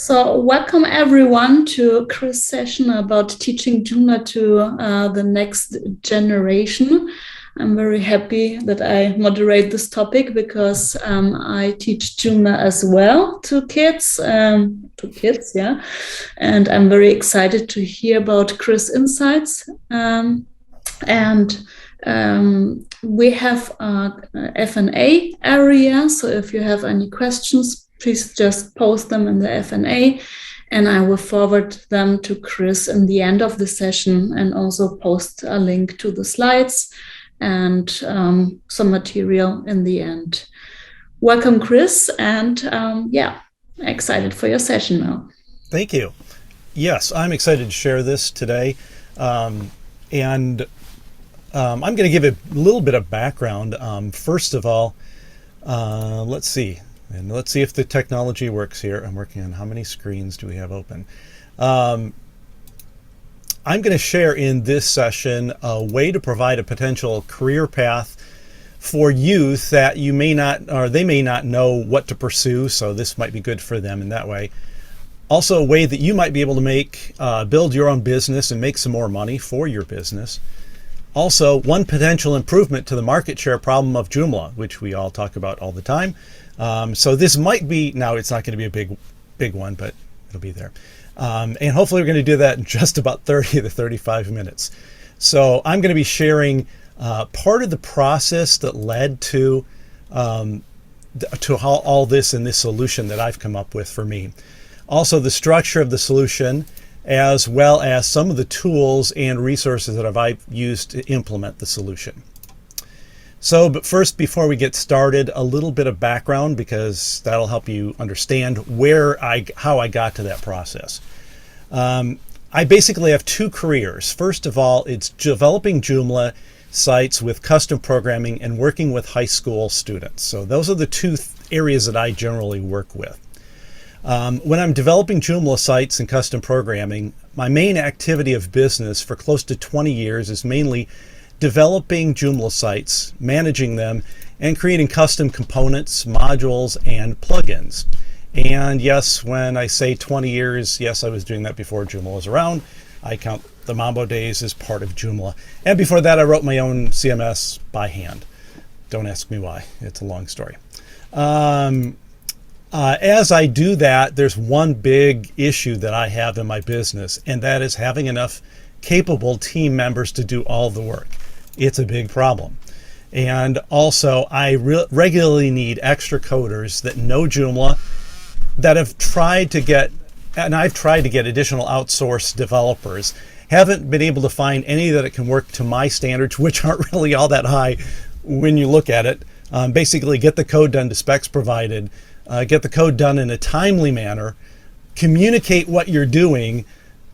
So welcome everyone to Chris' session about teaching Joomla to the next generation. I'm very happy that I moderate this topic because I teach Joomla as well to kids, yeah. And I'm very excited to hear about Chris' insights. We have a F&A area, so if you have any questions, please just post them in the F&A, and I will forward them to Chris in the end of the session and also post a link to the slides and some material in the end. Welcome, Chris, and excited for your session now. Thank you. Yes, I'm excited to share this today. I'm going to give a little bit of background. First of all, let's see if the technology works here. I'm working on how many screens do we have open. I'm going to share in this session a way to provide a potential career path for youth that you may not, or they may not know what to pursue, so this might be good for them in that way. Also a way that you might be able to build your own business and make some more money for your business. Also, one potential improvement to the market share problem of Joomla, which we all talk about all the time. So this might be, now it's not going to be a big one, but it'll be there. And hopefully we're going to do that in just about 30 to 35 minutes. So I'm going to be sharing part of the process that led to how all this and this solution that I've come up with for me. Also the structure of the solution, as well as some of the tools and resources that I've used to implement the solution. But first, before we get started, a little bit of background, because that'll help you understand how I got to that process. I basically have two careers. First of all, it's developing Joomla sites with custom programming and working with high school students. So those are the two areas that I generally work with. When I'm developing Joomla sites and custom programming, my main activity of business for close to 20 years is mainly developing Joomla sites, managing them, and creating custom components, modules, and plugins. And yes, when I say 20 years, yes, I was doing that before Joomla was around. I count the Mambo days as part of Joomla. And before that, I wrote my own CMS by hand. Don't ask me why. It's a long story. As I do that, there's one big issue that I have in my business, and that is having enough capable team members to do all the work. It's a big problem. And also, I regularly need extra coders that know Joomla, that have tried to get, and I've tried to get additional outsourced developers, haven't been able to find any that can work to my standards, which aren't really all that high when you look at it. Basically, get the code done to specs provided, get the code done in a timely manner, communicate what you're doing,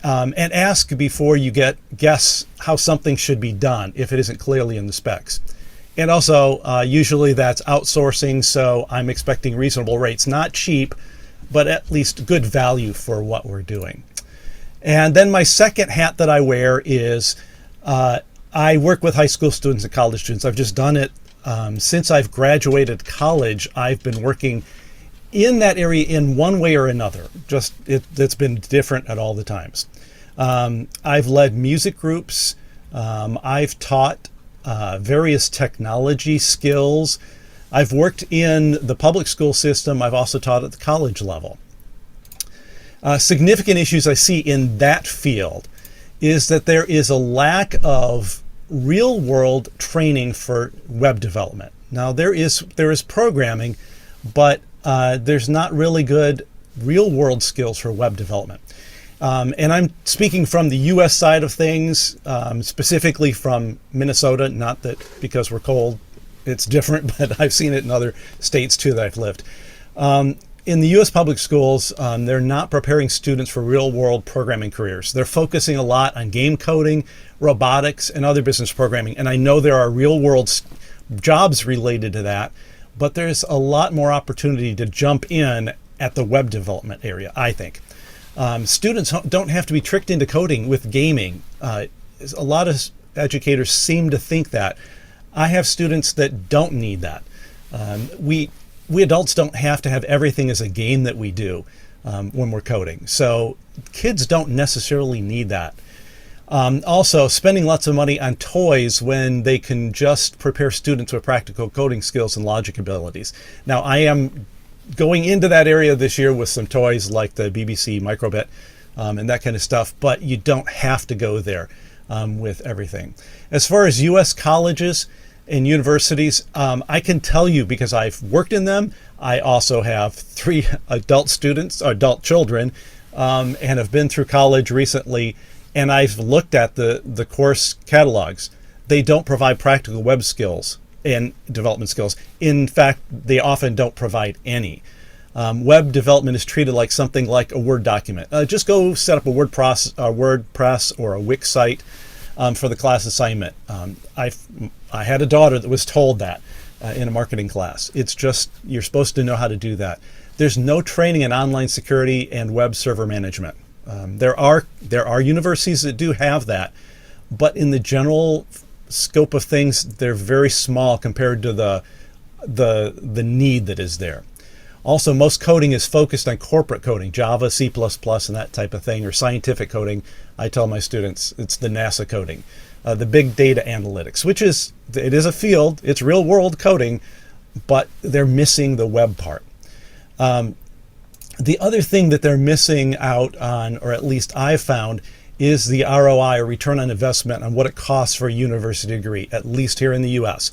and ask before you guess how something should be done if it isn't clearly in the specs. And also, usually that's outsourcing, so I'm expecting reasonable rates, not cheap, but at least good value for what we're doing. And then my second hat that I wear is I work with high school students and college students. I've just done it since I've graduated college. I've been working in that area in one way or another. Just it's been different at all the times. I've led music groups. I've taught various technology skills. I've worked in the public school system. I've also taught at the college level. Significant issues I see in that field is that there is a lack of real-world training for web development. Now there is programming, but there's not really good real-world skills for web development. And I'm speaking from the US side of things, specifically from Minnesota, not that because we're cold, it's different, but I've seen it in other states too that I've lived. In the US public schools, they're not preparing students for real-world programming careers. They're focusing a lot on game coding, robotics, and other business programming. And I know there are real-world jobs related to that, but there's a lot more opportunity to jump in at the web development area, I think. Students don't have to be tricked into coding with gaming. A lot of educators seem to think that. I have students that don't need that. We adults don't have to have everything as a game that we do. when we're coding. So kids don't necessarily need that. Also, spending lots of money on toys when they can just prepare students with practical coding skills and logic abilities. Now, I am going into that area this year with some toys like the BBC Microbit and that kind of stuff, but you don't have to go there with everything. As far as U.S. colleges and universities, I can tell you because I've worked in them. I also have 3 adult children, and have been through college recently. And I've looked at the course catalogs. They don't provide practical web skills and development skills. In fact, they often don't provide any. Web development is treated like something like a Word document. Just go set up a WordPress or a Wix site for the class assignment. I had a daughter that was told that in a marketing class. It's just, you're supposed to know how to do that. There's no training in online security and web server management. There are universities that do have that, but in the general scope of things, they're very small compared to the need that is there. Also, most coding is focused on corporate coding, Java, C++, and that type of thing, or scientific coding. I tell my students it's the NASA coding, the big data analytics, which is a field, it's real world coding, but they're missing the web part. The other thing that they're missing out on, or at least I've found, is the ROI, or return on investment, on what it costs for a university degree, at least here in the US.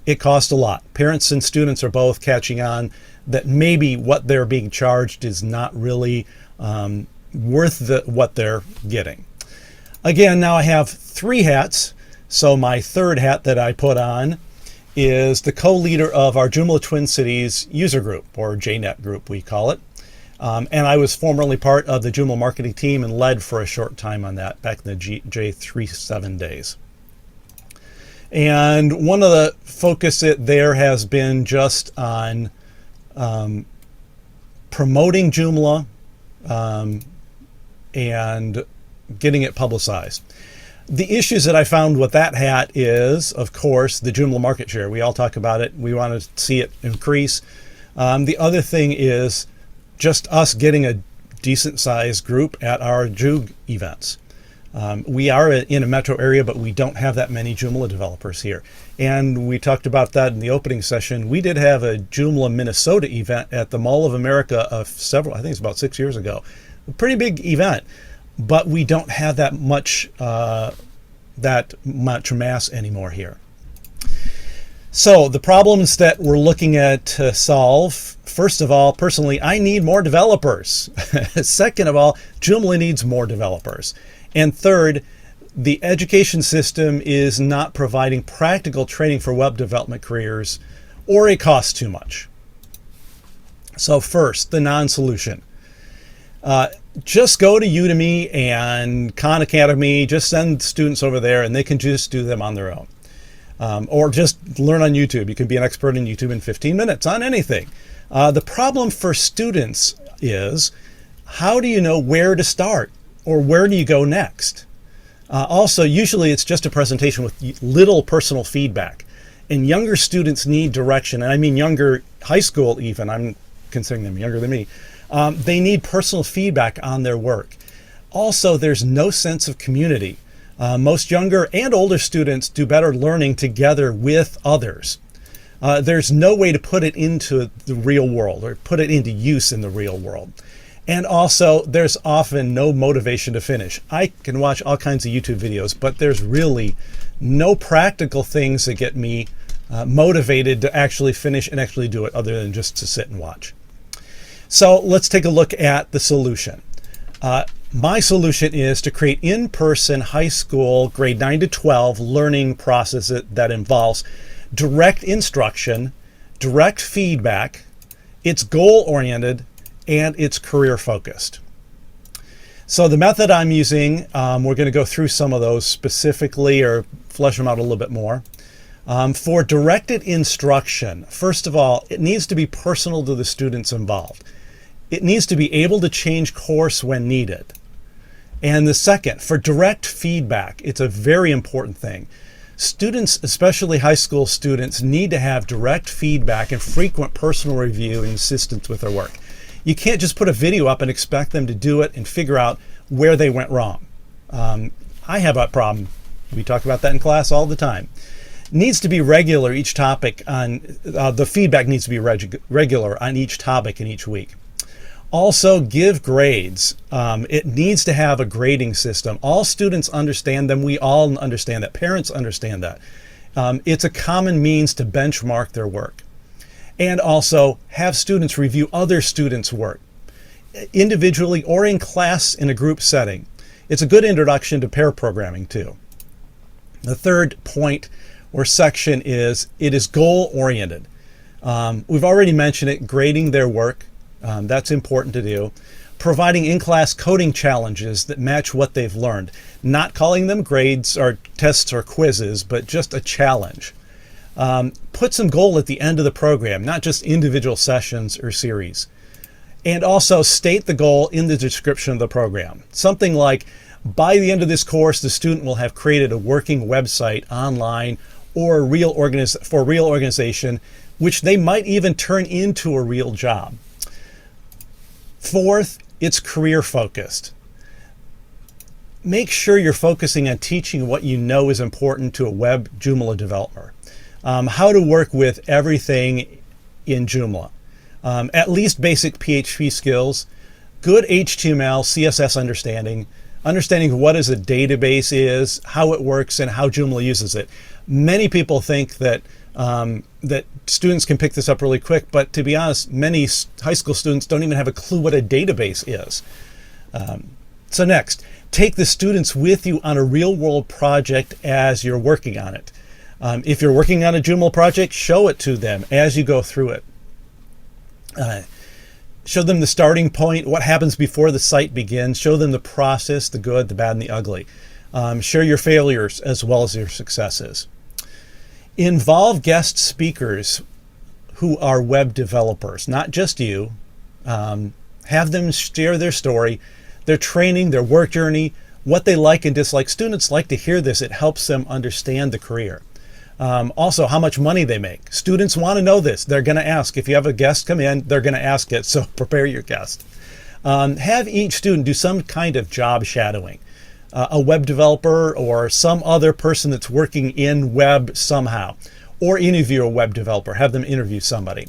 It costs a lot. Parents and students are both catching on that maybe what they're being charged is not really worth what they're getting. Again, now I have 3 hats. So my 3rd hat that I put on is the co-leader of our Joomla Twin Cities user group, or JNet group we call it. And I was formerly part of the Joomla marketing team and led for a short time on that back in the J37 days. And one of the focus there has been just on promoting Joomla and getting it publicized. The issues that I found with that hat is, of course, the Joomla market share. We all talk about it. We want to see it increase. The other thing is just us getting a decent sized group at our Joog events. We are in a metro area, but we don't have that many Joomla developers here. And we talked about that in the opening session. We did have a Joomla Minnesota event at the Mall of America I think it's about 6 years ago. A pretty big event, but we don't have that much mass anymore here. So the problems that we're looking at to solve, first of all, personally, I need more developers. Second of all, Joomla needs more developers. And third, the education system is not providing practical training for web development careers, or it costs too much. So first, the Nonsolution. Just go to Udemy and Khan Academy, just send students over there and they can just do them on their own. Or just learn on YouTube. You can be an expert in YouTube in 15 minutes on anything. The problem for students is, how do you know where to start, or where do you go next? Also, usually it's just a presentation with little personal feedback. And younger students need direction, and I mean younger, high school even, I'm considering them younger than me. They need personal feedback on their work. Also, there's no sense of community. Most younger and older students do better learning together with others. There's no way to put it into the real world, or put it into use in the real world. And also, there's often no motivation to finish. I can watch all kinds of YouTube videos, but there's really no practical things that get me motivated to actually finish and actually do it, other than just to sit and watch. So let's take a look at the solution. My solution is to create in-person high school grade 9 to 12 learning process that involves direct instruction, direct feedback, it's goal-oriented, and it's career-focused. So the method I'm using, we're going to go through some of those specifically, or flesh them out a little bit more. For directed instruction, first of all, it needs to be personal to the students involved. It needs to be able to change course when needed. And the second, for direct feedback, it's a very important thing. Students, especially high school students, need to have direct feedback and frequent personal review and assistance with their work. You can't just put a video up and expect them to do it and figure out where they went wrong. I have that problem. We talk about that in class all the time. Needs to be regular each topic on, the feedback needs to be regular on each topic in each week. Also, give grades. It needs to have a grading system. All students understand them. We all understand that. Parents understand that. It's a common means to benchmark their work. And also have students review other students' work, individually or in class in a group setting. It's a good introduction to pair programming too. The third point or section is, it is goal-oriented. We've already mentioned it, grading their work. That's important to do. Providing in-class coding challenges that match what they've learned. Not calling them grades or tests or quizzes, but just a challenge. Put some goal at the end of the program, not just individual sessions or series. And also state the goal in the description of the program. Something like, by the end of this course, the student will have created a working website online or for a real organization, which they might even turn into a real job. Fourth, it's career focused. Make sure you're focusing on teaching what you know is important to a web Joomla developer. How to work with everything in Joomla. At least basic PHP skills, good HTML, CSS understanding what is a database is, how it works, and how Joomla uses it. Many people think that that students can pick this up really quick, but to be honest, many high school students don't even have a clue what a database is. So next, take the students with you on a real-world project as you're working on it. If you're working on a Joomla project, show it to them as you go through it. Show them the starting point, what happens before the site begins. Show them the process, the good, the bad, and the ugly. Share your failures as well as your successes. Involve guest speakers who are web developers, not just you. Have them share their story, their training, their work journey, what they like and dislike. Students like to hear this. It helps them understand the career. Also, how much money they make. Students want to know this. They're going to ask. If you have a guest come in, they're going to ask it, so prepare your guest. Have each student do some kind of job shadowing. A web developer or some other person that's working in web somehow. Or interview a web developer. Have them interview somebody.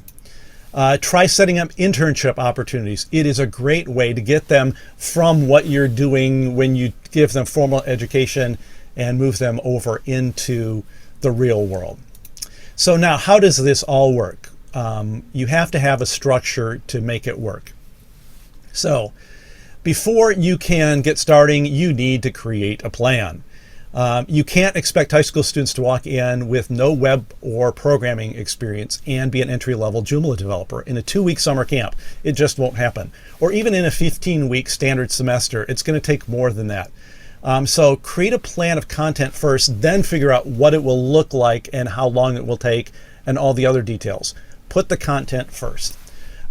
Try setting up internship opportunities. It is a great way to get them from what you're doing when you give them formal education and move them over into the real world. So now, how does this all work? You have to have a structure to make it work. So before you can get starting, you need to create a plan. You can't expect high school students to walk in with no web or programming experience and be an entry-level Joomla developer in a 2-week summer camp. It just won't happen. Or even in a 15-week standard semester, it's going to take more than that. So create a plan of content first, then figure out what it will look like and how long it will take and all the other details. Put the content first.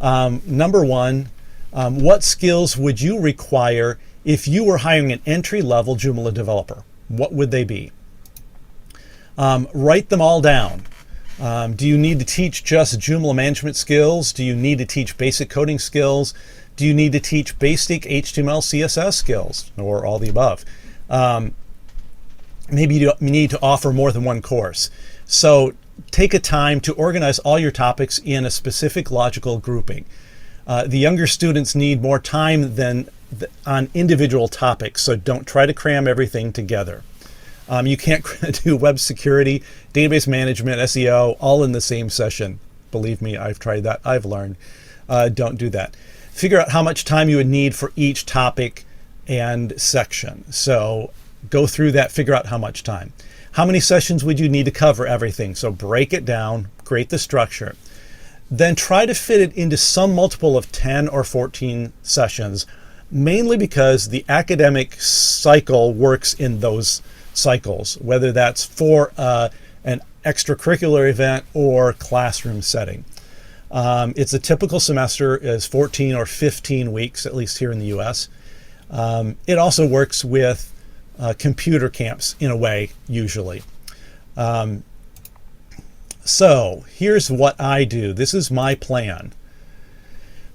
Number one, what skills would you require if you were hiring an entry-level Joomla developer? What would they be? Write them all down. Do you need to teach just Joomla management skills? Do you need to teach basic coding skills? Do you need to teach basic HTML, CSS skills, or all the above? Maybe you need to offer more than one course. So take a time to organize all your topics in a specific logical grouping. The younger students need more time than on individual topics, so don't try to cram everything together. You can't do web security, database management, SEO, all in the same session. Believe me, I've tried that. I've learned. Don't do that. Figure out how much time you would need for each topic and section. So go through that, figure out how much time. How many sessions would you need to cover everything? So break it down, create the structure. Then try to fit it into some multiple of 10 or 14 sessions, mainly because the academic cycle works in those cycles, whether that's for an extracurricular event or classroom setting. It's a typical semester is 14 or 15 weeks, at least here in the US. It also works with computer camps in a way, usually. So here's what I do. This is my plan.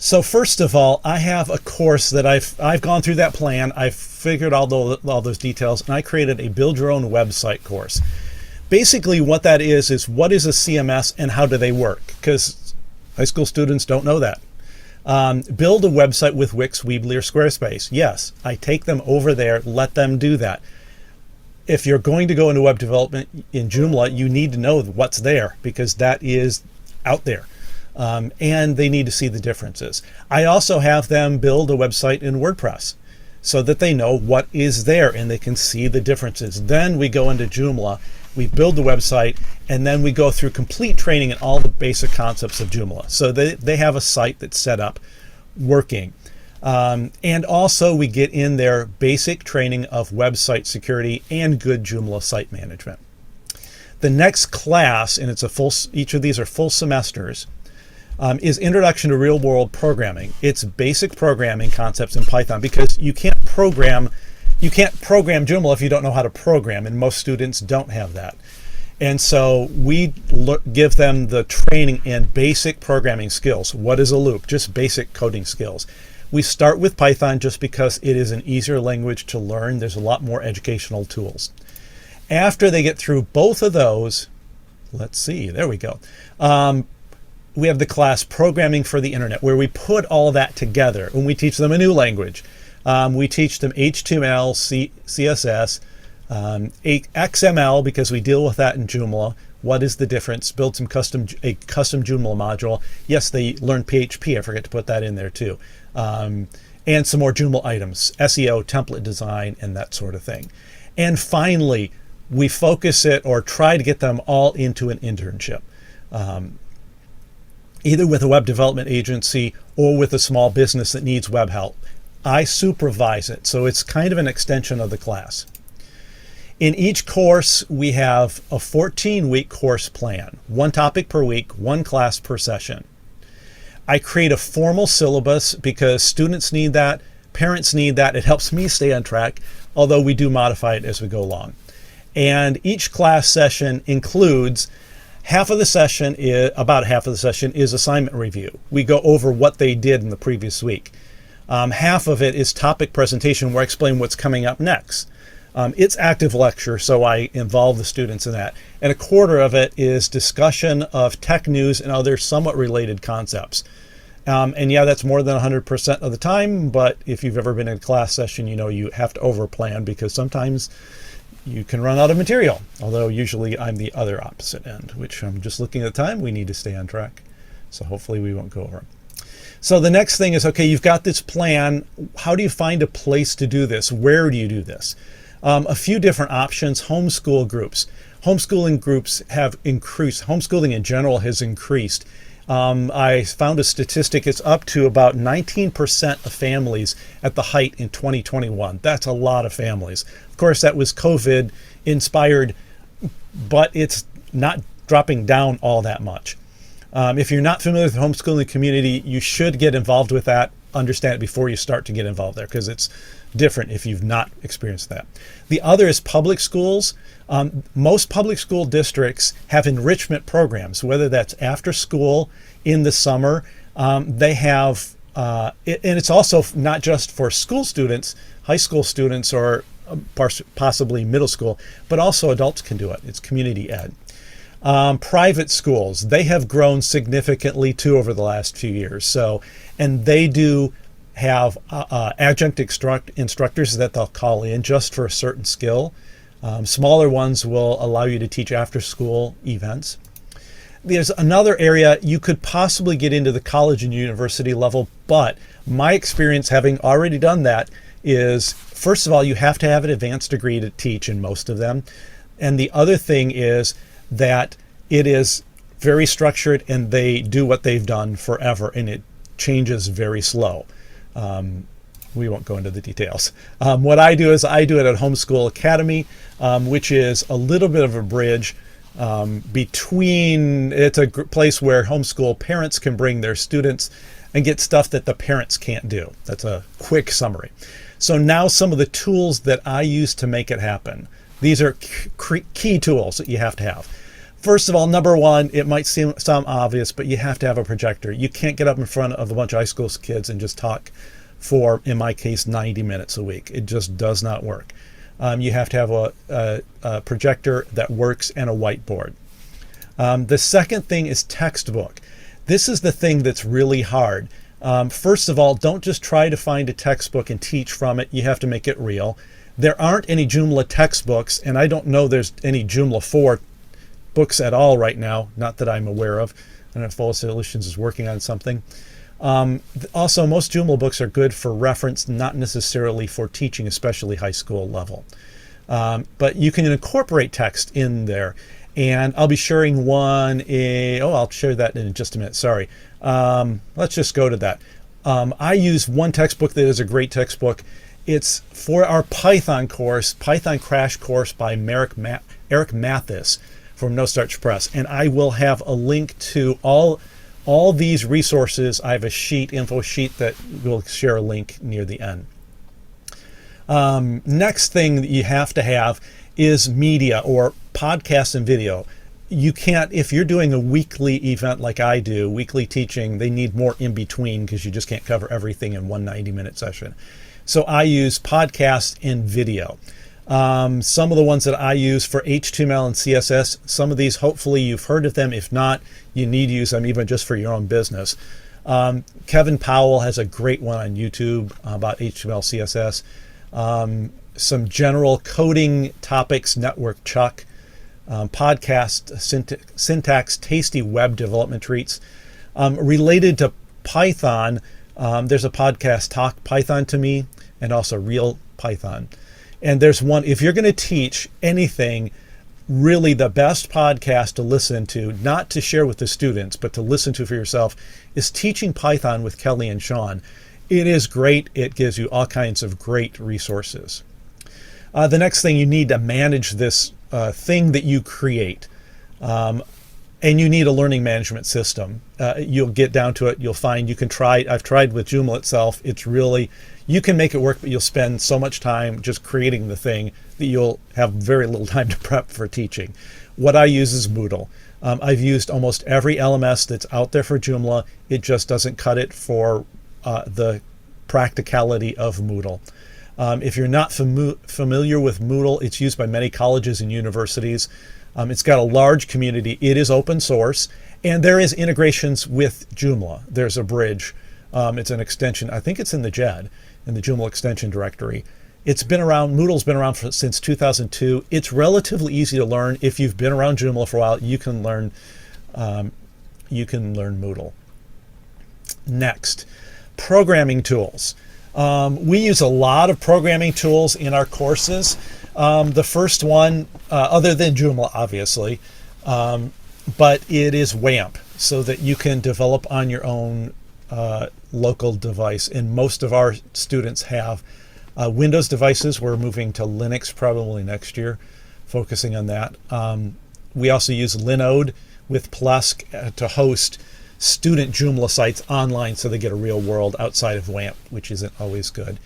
So first of all, I have a course that I've gone through that plan. I've figured all those details, and I created a build your own website course. Basically, what that is what is a CMS and how do they work? Because high school students don't know that. Build a website with Wix, Weebly, or Squarespace. Yes, I take them over there, let them do that. If you're going to go into web development in Joomla, you need to know what's there because that is out there. And they need to see the differences. I also have them build a website in WordPress so that they know what is there and they can see the differences. Then we go into Joomla, we build the website, and then we go through complete training in all the basic concepts of Joomla. So they have a site that's set up, working. And also we get in their basic training of website security and good Joomla site management. The next class, and each of these are full semesters, is Introduction to Real World Programming. It's basic programming concepts in Python because you can't program Joomla if you don't know how to program, and most students don't have that. And so we give them the training in basic programming skills. What is a loop? Just basic coding skills. We start with Python just because it is an easier language to learn. There's a lot more educational tools. After they get through both of those, let's see, there we go. We have the class Programming for the Internet, where we put all that together and we teach them a new language. We teach them HTML, CSS, XML, because we deal with that in Joomla. What is the difference? Build a custom Joomla module. Yes, they learn PHP. I forget to put that in there too. And some more Joomla items, SEO, template design, and that sort of thing. And finally, we focus it or try to get them all into an internship. Either with a web development agency or with a small business that needs web help. I supervise it, so it's kind of an extension of the class. In each course, we have a 14-week course plan, one topic per week, one class per session. I create a formal syllabus because students need that, parents need that. It helps me stay on track, although we do modify it as we go along. And each class session includes about half of the session is assignment review. We go over what they did in the previous week. Half of it is topic presentation where I explain what's coming up next. It's active lecture, so I involve the students in that. And a quarter of it is discussion of tech news and other somewhat related concepts. And yeah, that's more than 100% of the time, but if you've ever been in a class session, you know you have to overplan because sometimes you can run out of material, although usually I'm the other opposite end, which I'm just looking at the time. We need to stay on track. So hopefully we won't go over. So the next thing is, okay, you've got this plan. How do you find a place to do this? Where do you do this? A few different options. Homeschool groups. Homeschooling groups have increased. Homeschooling in general has increased. I found a statistic. It's up to about 19% of families at the height in 2021. That's a lot of families. Of course, that was COVID inspired, but it's not dropping down all that much. If you're not familiar with the homeschooling community, you should get involved with that. Understand it before you start to get involved there, because it's different if you've not experienced that. The other is public schools. Most public school districts have enrichment programs, whether that's after school, in the summer. They have, and it's also not just for school students, high school students, or possibly middle school, but also adults can do it. It's community ed. Private schools, they have grown significantly too over the last few years. So, and they do have adjunct instructors that they'll call in just for a certain skill. Smaller ones will allow you to teach after school events. There's another area you could possibly get into the college and university level, but my experience having already done that is, first of all, you have to have an advanced degree to teach in most of them. And the other thing is that it is very structured and they do what they've done forever and it changes very slow. We won't go into the details. What I do is I do it at Homeschool Academy, which is a little bit of a bridge between, it's a place where homeschool parents can bring their students and get stuff that the parents can't do. That's a quick summary. So now some of the tools that I use to make it happen. These are key tools that you have to have. First of all, number one, it might sound obvious, but you have to have a projector. You can't get up in front of a bunch of high school kids and just talk for, in my case, 90 minutes a week. It just does not work. You have to have a projector that works and a whiteboard. The second thing is textbook. This is the thing that's really hard. First of all, don't just try to find a textbook and teach from it. You have to make it real. There aren't any Joomla textbooks, and I don't know there's any Joomla 4 books at all right now, not that I'm aware of. I don't know if AWS Solutions is working on something. Also, most Joomla books are good for reference, not necessarily for teaching, especially high school level. But you can incorporate text in there. And I'll be sharing one, I'll share that in just a minute, sorry. Let's just go to that. I use one textbook that is a great textbook. It's for our Python course, Python Crash Course by Eric Mathis from No Starch Press. And I will have a link to all these resources. I have a info sheet that will share a link near the end. Next thing that you have to have is media or podcast and video. You can't, if you're doing a weekly event like I do, weekly teaching, they need more in between because you just can't cover everything in one 90-minute session. So I use podcast and video. Some of the ones that I use for HTML and CSS, some of these, hopefully you've heard of them. If not, you need to use them even just for your own business. Kevin Powell has a great one on YouTube about HTML, CSS. Some general coding topics, Network Chuck, podcast syntax, tasty web development treats. Related to Python, there's a podcast, Talk Python to Me, and also Real Python. And there's one, if you're going to teach anything, really the best podcast to listen to, not to share with the students, but to listen to for yourself, is Teaching Python with Kelly and Sean. It is great. It gives you all kinds of great resources. The next thing, you need to manage this thing that you create. And you need a learning management system. You'll get down to it. You'll find you can try. I've tried with Joomla itself. It's really, you can make it work, but you'll spend so much time just creating the thing that you'll have very little time to prep for teaching. What I use is Moodle. I've used almost every LMS that's out there for Joomla. It just doesn't cut it for the practicality of Moodle. If you're not familiar with Moodle, it's used by many colleges and universities. It's got a large community. It is open source, and there is integrations with Joomla. There's a bridge. It's an extension. I think it's in the JED, in the Joomla extension directory. It's been around. Moodle's been around since 2002. It's relatively easy to learn. If you've been around Joomla for a while, you can learn. Moodle. Next, programming tools. We use a lot of programming tools in our courses. The first one, other than Joomla, obviously, but it is WAMP, so that you can develop on your own local device. And most of our students have Windows devices. We're moving to Linux probably next year, focusing on that. We also use Linode with Plesk to host student Joomla sites online, so they get a real world outside of WAMP, which isn't always good.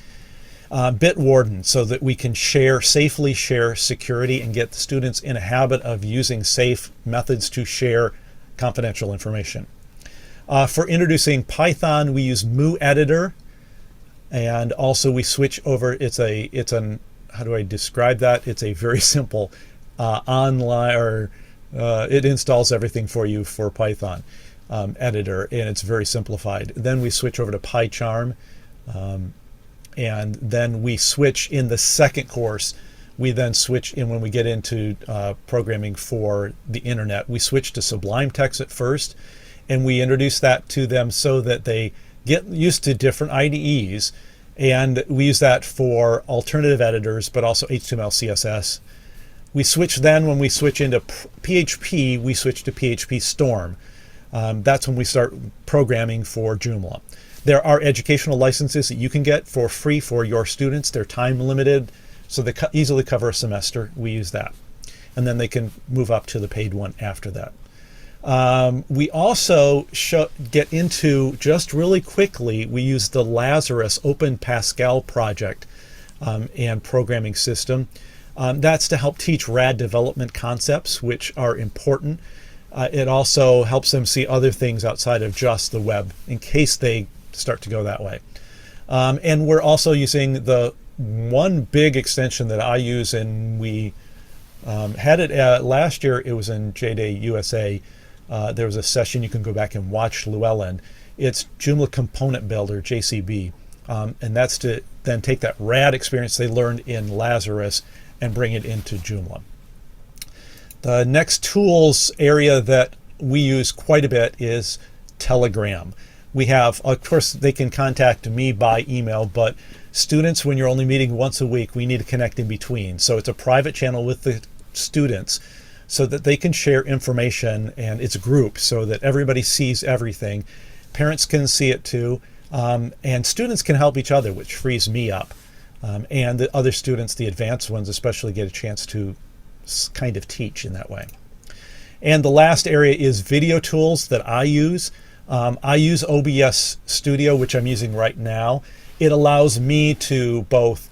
Bitwarden, so that we can safely share security and get the students in a habit of using safe methods to share confidential information. For introducing Python, we use Mu Editor, and also we switch over. How do I describe that? It's a very simple online, it installs everything for you for Python editor, and it's very simplified. Then we switch over to PyCharm. And then we switch in the second course. We then switch in when we get into programming for the internet. We switch to Sublime Text at first, and we introduce that to them so that they get used to different IDEs. And we use that for alternative editors, but also HTML, CSS. We switch then, when we switch into PHP, we switch to PHP Storm. That's when we start programming for Joomla. There are educational licenses that you can get for free for your students. They're time limited, so they easily cover a semester. We use that. And then they can move up to the paid one after that. We also get into, just really quickly, we use the Lazarus Open Pascal project and programming system. That's to help teach RAD development concepts, which are important. It also helps them see other things outside of just the web in case they start to go that way. And we're also using the one big extension that I use, and we had it last year. It was in JoomlaDay USA. There was a session you can go back and watch Llewellyn. It's Joomla Component Builder, JCB. And that's to then take that RAD experience they learned in Lazarus and bring it into Joomla. The next tools area that we use quite a bit is Telegram. We have, of course, they can contact me by email, but students, when you're only meeting once a week, we need to connect in between. So it's a private channel with the students so that they can share information, and it's a group so that everybody sees everything. Parents can see it too, and students can help each other, which frees me up. And the other students, the advanced ones especially, get a chance to kind of teach in that way. And the last area is video tools that I use. I use OBS Studio, which I'm using right now. It allows me to both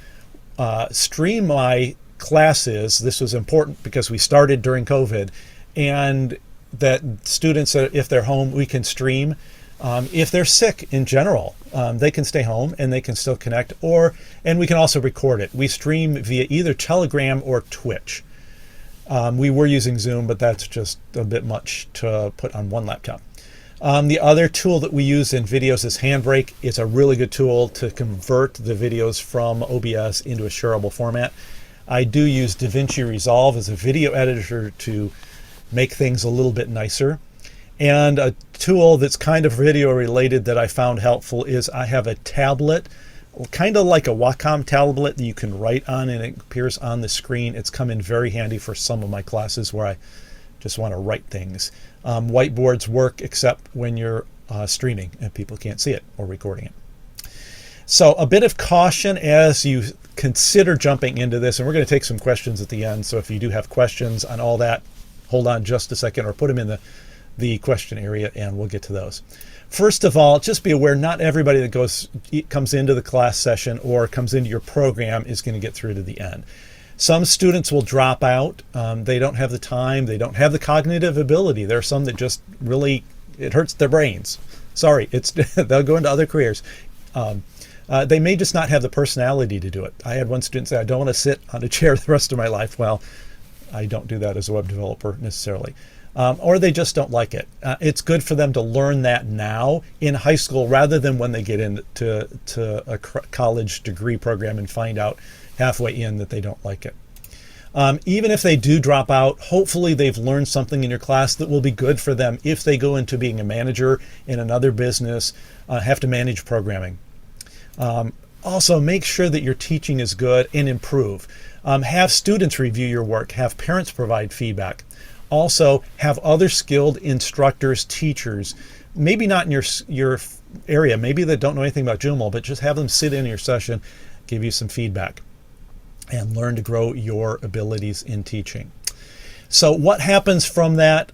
stream my classes. This was important because we started during COVID, and that students, if they're home, we can stream. If they're sick in general, they can stay home and they can still connect, and we can also record it. We stream via either Telegram or Twitch. We were using Zoom, but that's just a bit much to put on one laptop. The other tool that we use in videos is Handbrake. It's a really good tool to convert the videos from OBS into a shareable format. I do use DaVinci Resolve as a video editor to make things a little bit nicer. And a tool that's kind of video related that I found helpful is I have a tablet, kind of like a Wacom tablet that you can write on, and it appears on the screen. It's come in very handy for some of my classes where I just want to write things. Whiteboards work except when you're streaming and people can't see it or recording it. So a bit of caution as you consider jumping into this, and we're going to take some questions at the end. So if you do have questions on all that, hold on just a second or put them in the question area and we'll get to those. First of all, just be aware not everybody that comes into the class session or comes into your program is going to get through to the end. Some students will drop out. They don't have the time. They don't have the cognitive ability. There are some that just really, it hurts their brains. Sorry, they'll go into other careers. They may just not have the personality to do it. I had one student say, I don't want to sit on a chair the rest of my life. Well, I don't do that as a web developer necessarily. Or they just don't like it. It's good for them to learn that now in high school rather than when they get into a college degree program and find out halfway in that they don't like it. Even if they do drop out, hopefully they've learned something in your class that will be good for them if they go into being a manager in another business, have to manage programming. Also, make sure that your teaching is good and improve. Have students review your work, have parents provide feedback. Also, have other skilled instructors, teachers, maybe not in your area, maybe they don't know anything about Joomla, but just have them sit in your session, give you some feedback, and learn to grow your abilities in teaching. So what happens from that?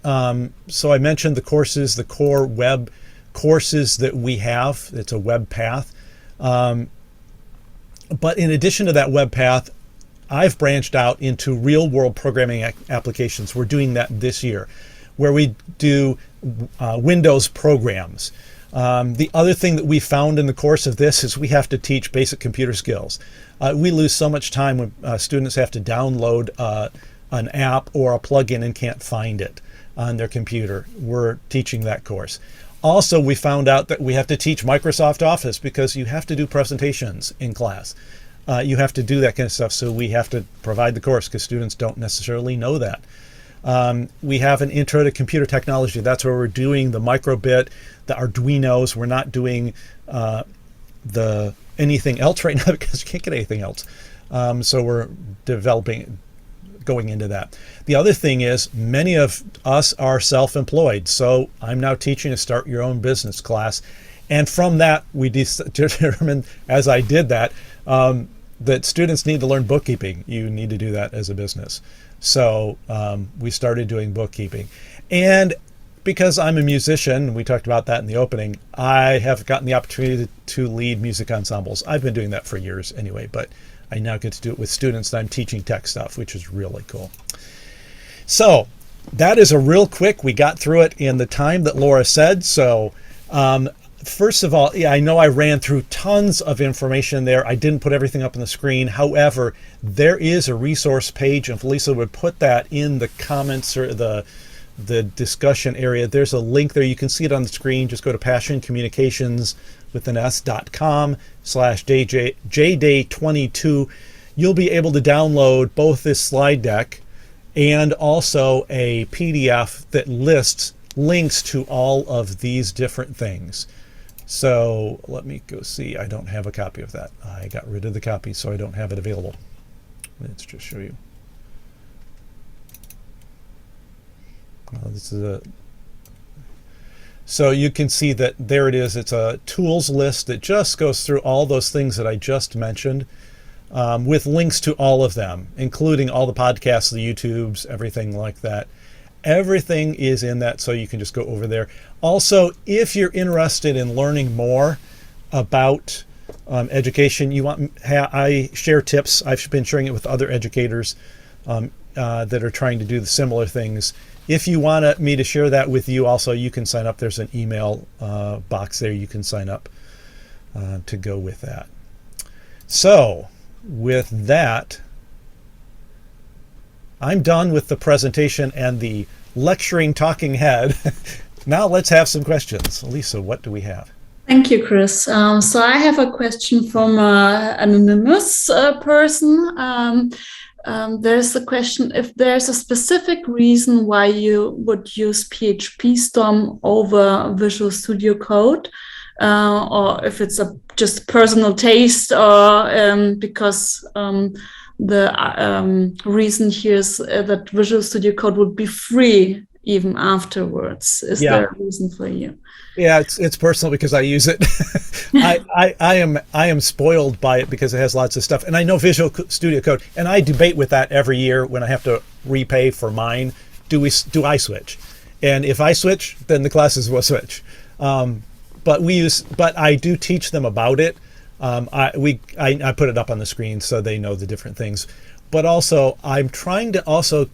So I mentioned the courses, the core web courses that we have. It's a web path. But in addition to that web path, I've branched out into real world programming applications. We're doing that this year, where we do Windows programs. The other thing that we found in the course of this is we have to teach basic computer skills. We lose so much time when students have to download an app or a plugin and can't find it on their computer. We're teaching that course. Also, we found out that we have to teach Microsoft Office because you have to do presentations in class. You have to do that kind of stuff, so we have to provide the course because students don't necessarily know that. We have an intro to computer technology. That's where we're doing the microbit, the Arduinos. We're not doing anything else right now because you can't get anything else. So we're going into that. The other thing is many of us are self-employed. So I'm now teaching a start your own business class. And from that, we determined, as I did that, that students need to learn bookkeeping. You need to do that as a business. So we started doing bookkeeping. And because I'm a musician, we talked about that in the opening, I have gotten the opportunity to lead music ensembles. I've been doing that for years anyway, but I now get to do it with students that I'm teaching tech stuff, which is really cool. So that is a real quick, we got through it in the time that Laura said. So first of all, yeah, I know I ran through tons of information there. I didn't put everything up on the screen. However, there is a resource page, and Felisa would put that in the comments or the discussion area. There's a link there. You can see it on the screen. Just go to passioncommunications.com/JDay22. You'll be able to download both this slide deck and also a PDF that lists links to all of these different things. So let me go see. I don't have a copy of that. I got rid of the copy, so I don't have it available. Let's just show you. This is so you can see that there it is. It's a tools list that just goes through all those things that I just mentioned, with links to all of them, including all the podcasts, the YouTubes, everything like that. Everything is in that, so you can just go over there. Also, if you're interested in learning more about education, I share tips. I've been sharing it with other educators that are trying to do the similar things. If you want me to share that with you also, you can sign up. There's an email box there. You can sign up to go with that. So with that, I'm done with the presentation and the lecturing talking head. Now let's have some questions. Lisa, what do we have? Thank you, Chris. So I have a question from an anonymous person. There's a question if there's a specific reason why you would use PHP Storm over Visual Studio Code, or if it's just personal taste, or because the reason here is that Visual Studio Code would be free even afterwards. Is there a reason for you? Yeah, it's personal because I use it. I am spoiled by it because it has lots of stuff, and I know Visual Studio Code, and I debate with that every year when I have to repay for mine. Do I switch? And if I switch, then the classes will switch. But I do teach them about it. I put it up on the screen so they know the different things. But also, I'm trying to also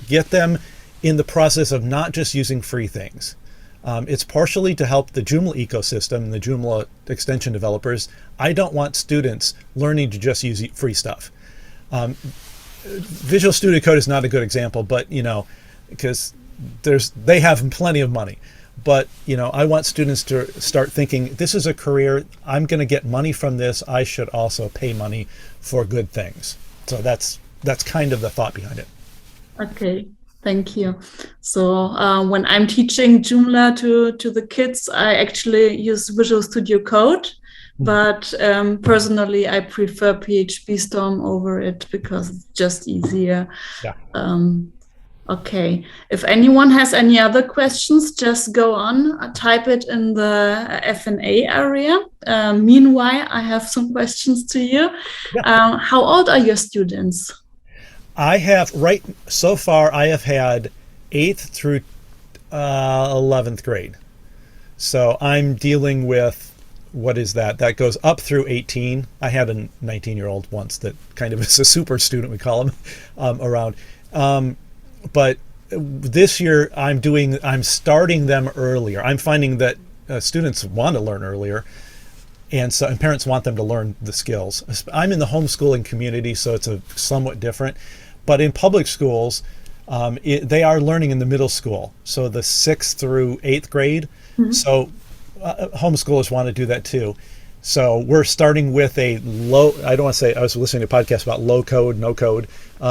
get them in the process of not just using free things. It's partially to help the Joomla ecosystem and the Joomla extension developers. I don't want students learning to just use free stuff. Visual Studio Code is not a good example, but because they have plenty of money. But I want students to start thinking, this is a career. I'm going to get money from this. I should also pay money for good things. So that's kind of the thought behind it. Okay. Thank you. So when I'm teaching Joomla to the kids, I actually use Visual Studio Code, but personally, I prefer PHP Storm over it because it's just easier. Yeah. Okay. If anyone has any other questions, just go on, type it in the F&A area. Meanwhile, I have some questions to you. Yeah. How old are your students? I have so far I have had 8th through 11th grade. So I'm dealing with, what is that? That goes up through 18. I had a 19-year-old once that kind of is a super student, we call him, around. But this year I'm starting them earlier. I'm finding that students want to learn earlier. And parents want them to learn the skills. I'm in the homeschooling community, so it's somewhat different. But in public schools, they are learning in the middle school, so the 6th through 8th grade. Mm-hmm. So homeschoolers want to do that too. So we're starting with I don't want to say, I was listening to a podcast about low code, no code.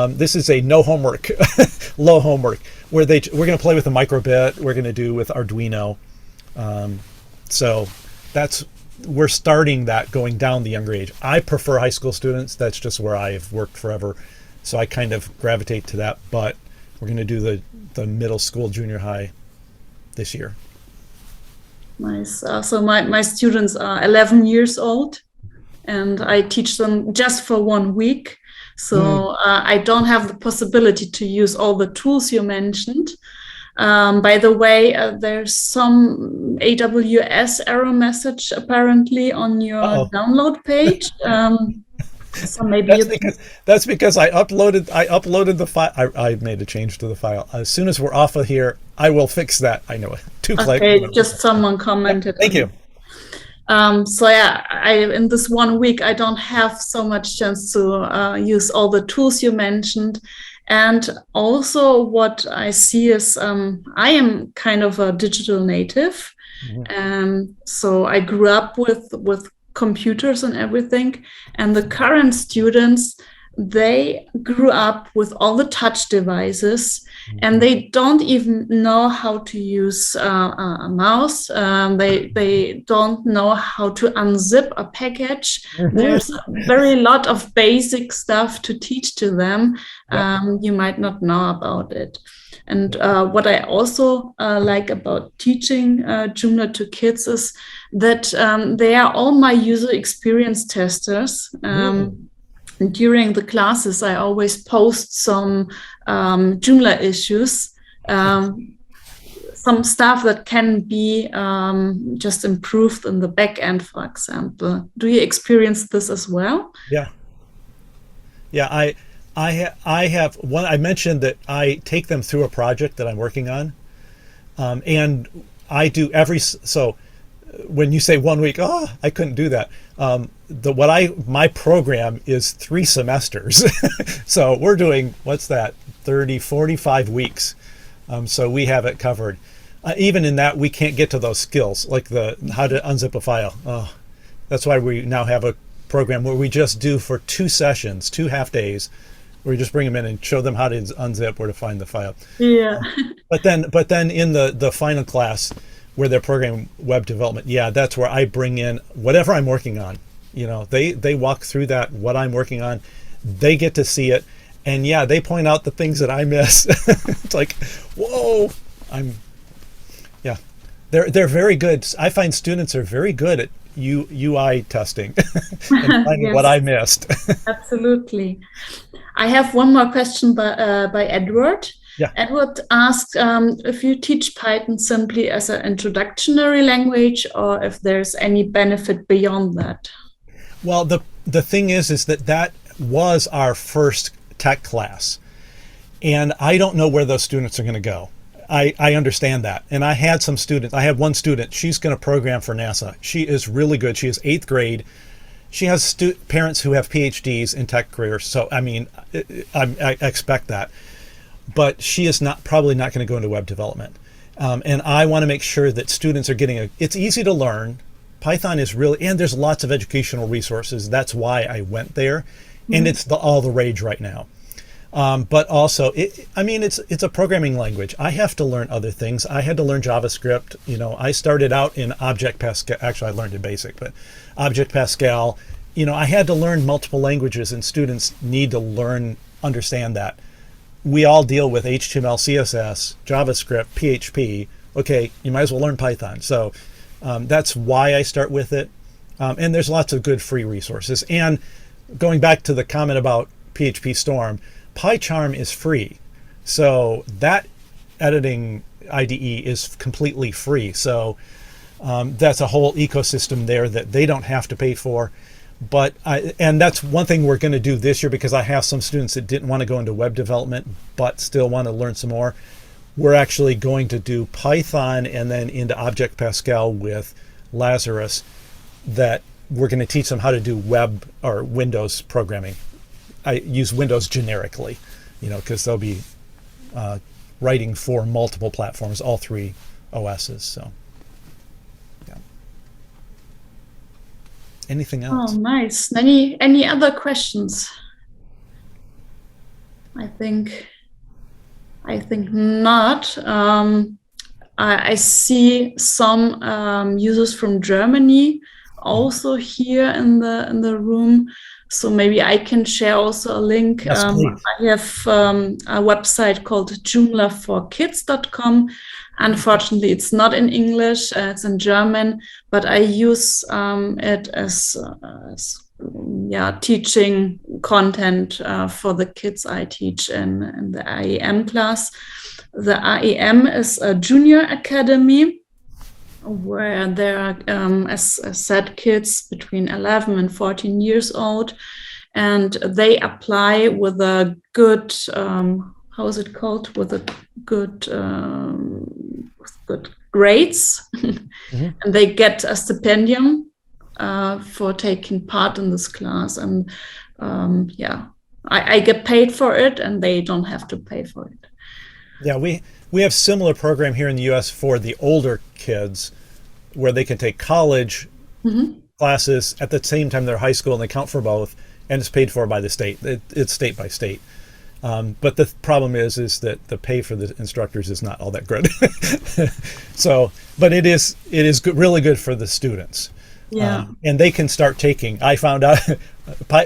This is a no homework, low homework, where we're going to play with a microbit. We're going to do with Arduino. So we're starting that going down the younger age. I prefer high school students. That's just where I've worked forever. So I kind of gravitate to that, but we're going to do the middle school, junior high this year. Nice. So my students are 11 years old, and I teach them just for 1 week. So I don't have the possibility to use all the tools you mentioned. By the way, there's some AWS error message apparently on your download page. So maybe That's because I uploaded the file. I made a change to the file. As soon as we're off of here, I will fix that. I know it. 2 clicks. okay, just someone commented. Thank you. So yeah, in this 1 week, I don't have so much chance to use all the tools you mentioned. And also what I see is I am kind of a digital native. So I grew up with computers and everything. And the current students, they grew up with all the touch devices, and they don't even know how to use a mouse. They don't know how to unzip a package. There's a very lot of basic stuff to teach to them. You might not know about it. And what I also like about teaching Joomla to kids is that they are all my user experience testers. During the classes, I always post some Joomla issues, some stuff that can be just improved in the back end, for example. Do you experience this as well? Yeah. I have one. I mentioned that I take them through a project that I'm working on, and I do so. When you say 1 week, I couldn't do that. My program is 3 semesters. So we're doing, what's that, 30, 45 weeks. So we have it covered. Even in that, we can't get to those skills, like how to unzip a file. That's why we now have a program where we just do for 2 sessions, 2 half days, where we just bring them in and show them how to unzip or to find the file. Yeah. But then in the final class, where they're programming web development, that's where I bring in whatever I'm working on. They walk through that, what I'm working on, they get to see it, and they point out the things that I miss. It's like, whoa, they're very good. I find students are very good at UI testing and finding what I missed. Absolutely. I have one more question by Edward. Yeah. Edward asked if you teach Python simply as an introductory language, or if there's any benefit beyond that. Well, the thing is that was our first tech class, and I don't know where those students are going to go. I understand that, and I had some students. I had one student. She's going to program for NASA. She is really good. She is 8th grade. She has parents who have PhDs in tech careers. So I mean, I expect that. But she is probably not going to go into web development. And I want to make sure that students are getting it's easy to learn. Python is really, and there's lots of educational resources. That's why I went there. And it's all the rage right now. But also, it's a programming language. I have to learn other things. I had to learn JavaScript. I started out in Object Pascal. Actually, I learned in BASIC, but Object Pascal. I had to learn multiple languages, and students need to understand that. We all deal with HTML, CSS, JavaScript, PHP. Okay, you might as well learn Python. So that's why I start with it. And there's lots of good free resources. And going back to the comment about PHP Storm, PyCharm is free. So that editing IDE is completely free. So that's a whole ecosystem there that they don't have to pay for. And that's one thing we're going to do this year, because I have some students that didn't want to go into web development but still want to learn some more. We're actually going to do Python and then into Object Pascal with Lazarus, that we're going to teach them how to do web or Windows programming. I use Windows generically, because they'll be writing for multiple platforms, all 3 OSs. So. Anything else? Oh, nice. Any other questions? I think not. I see some users from Germany also here in the room. So maybe I can share also a link. Yes, I have a website called JoomlaForKids.com. Unfortunately, it's not in English, it's in German, but I use it as teaching content for the kids I teach in the IEM class. The IEM is a junior academy where there are, as said, kids between 11 and 14 years old. and they apply with a good, how is it called? With a good, good grades, Mhm. and they get a stipendium for taking part in this class. And yeah, I get paid for it, and they don't have to pay for it. Yeah, we have similar program here in the U.S. for the older kids, where they can take college Mm-hmm. classes at the same time they're high school, and they count for both, and it's paid for by the state. It's state by state. But the problem is that the pay for the instructors is not all that good. So, but it is good, really good for the students. Yeah. And they can start taking. I found out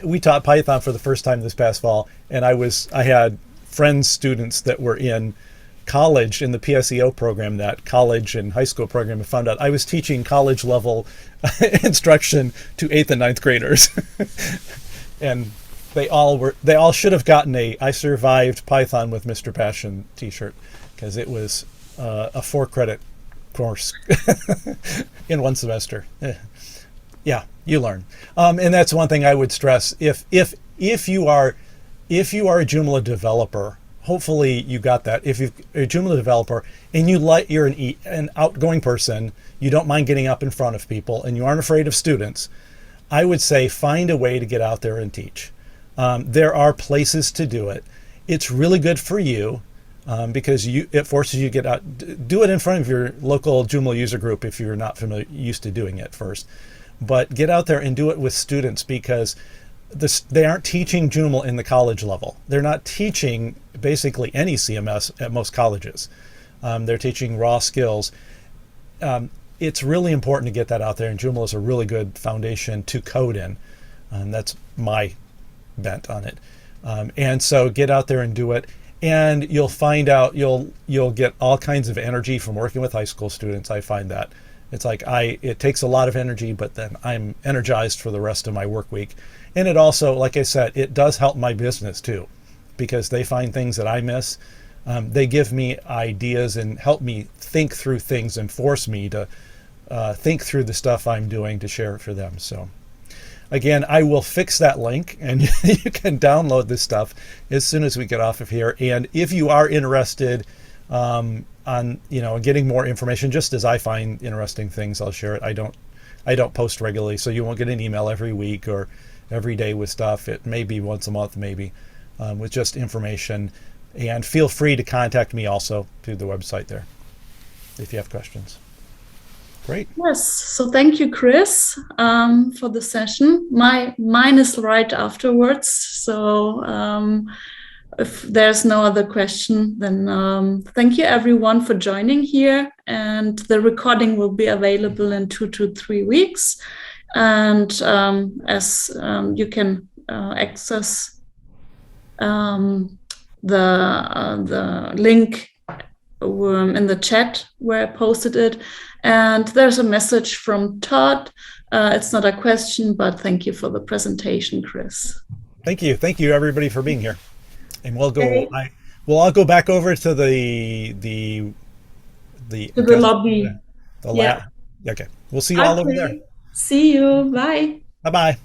we taught Python for the first time this past fall, and I had friends, students that were in college in the PSEO program, that college and high school program, and found out I was teaching college level instruction to 8th and ninth graders. And they all should have gotten I survived Python with Mr. Paschen t-shirt, because it was a 4-credit course in one semester. Yeah, you learn. And that's one thing I would stress. If you are a Joomla developer, hopefully you got that. If you're a Joomla developer and you're an outgoing person, you don't mind getting up in front of people, and you aren't afraid of students, I would say find a way to get out there and teach. There are places to do it. It's really good for you, because it forces you to get out. Do it in front of your local Joomla user group if you're not used to doing it first. But get out there and do it with students, because they aren't teaching Joomla in the college level. They're not teaching basically any CMS at most colleges. They're teaching raw skills. It's really important to get that out there, and Joomla is a really good foundation to code in. That's my bent on it. And so get out there and do it, and you'll find out you'll get all kinds of energy from working with high school students. I find that it's like it takes a lot of energy, but then I'm energized for the rest of my work week. And it also, like I said, it does help my business too, because they find things that I miss. They give me ideas and help me think through things and force me to think through the stuff I'm doing to share it for them. So again, I will fix that link, and you can download this stuff as soon as we get off of here. And if you are interested on getting more information, just as I find interesting things, I'll share it. I don't post regularly, so you won't get an email every week or every day with stuff. It may be once a month, maybe, with just information. And feel free to contact me also through the website there if you have questions. Great. Yes. So thank you, Chris, for the session. Mine is right afterwards. So if there's no other question, then thank you everyone for joining here. And the recording will be available in 2 to 3 weeks. And as you can access the link in the chat where I posted it. And there's a message from Todd. It's not a question, but thank you for the presentation, Chris. Thank you. Thank you, everybody, for being here. And we'll go. Okay. We'll all go back over to the lobby. The yeah. Okay. We'll see you all over there. See you. Bye. Bye-bye.